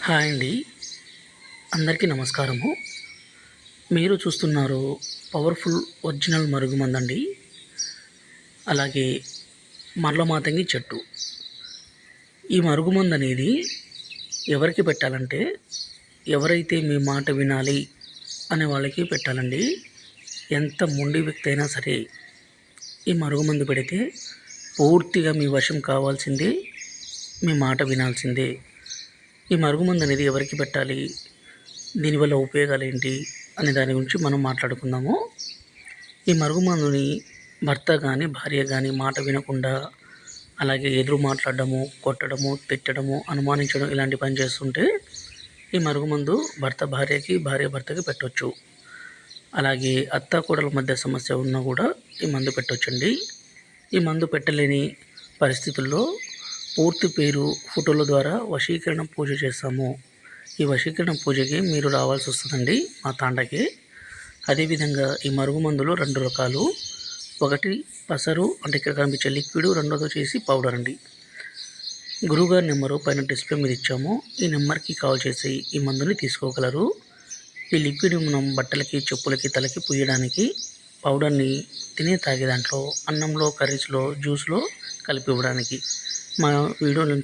Hi అండి. అందరికీ నమస్కారము. మీరు చూస్తున్నారు పవర్ఫుల్ ఒరిజినల్ మరుగుమందండి. అలాగే మరలమాతంగి చెట్టు. ఈ మరుగుమందు అనేది ఎవరికి పెట్టాలంటే, ఎవరైతే మీ మాట వినాలి అనే వాళ్ళకి పెట్టాలండి. ఎంత మొండి వ్యక్తి అయినా సరే ఈ మరుగుమందు పెడితే పూర్తిగా మీ వశం కావాల్సిందే, మీ మాట వినాల్సిందే. ఈ మరుగుమందు అనేది ఎవరికి పెట్టాలి, దీనివల్ల ఉపయోగాలు ఏంటి అనే దాని గురించి మనం మాట్లాడుకుందాము. ఈ మరుగుమందుని భర్త కానీ భార్య కానీ మాట వినకుండా, అలాగే ఎదురు మాట్లాడడము, కొట్టడము, తిట్టడము, అనుమానించడం ఇలాంటి పని చేస్తుంటే ఈ మరుగుమందు భర్త భార్యకి, భార్య భర్తకి పెట్టవచ్చు. అలాగే అత్త కోడల మధ్య సమస్య ఉన్నా కూడా ఈ మందు పెట్టవచ్చండి. ఈ మందు పెట్టలేని పరిస్థితుల్లో పూర్తి పేరు ఫోటోల ద్వారా వశీకరణ పూజ చేస్తాము. ఈ వశీకరణ పూజకి మీరు రావాల్సి వస్తుందండి మా తాండకి. అదేవిధంగా ఈ మరుగుమందులో 2 రకాలు. ఒకటి పసరు, అంటే ఇక్కడ కనిపించే లిక్విడ్. రెండోది వచ్చేసి పౌడర్ అండి. గురువుగారి నెంబరు పైన డిస్ప్లే మీద ఇచ్చాము. ఈ నెంబర్కి కాల్ చేసి ఈ మందుని తీసుకోగలరు. ఈ లిక్విడ్ మనం బట్టలకి, చెప్పులకి, తలకి పూయడానికి, పౌడర్ని తినే తాగే దాంట్లో, అన్నంలో, కర్రీస్లో, జ్యూస్లో కలిపి ఇవ్వడానికి. మా వీడియో నుంచి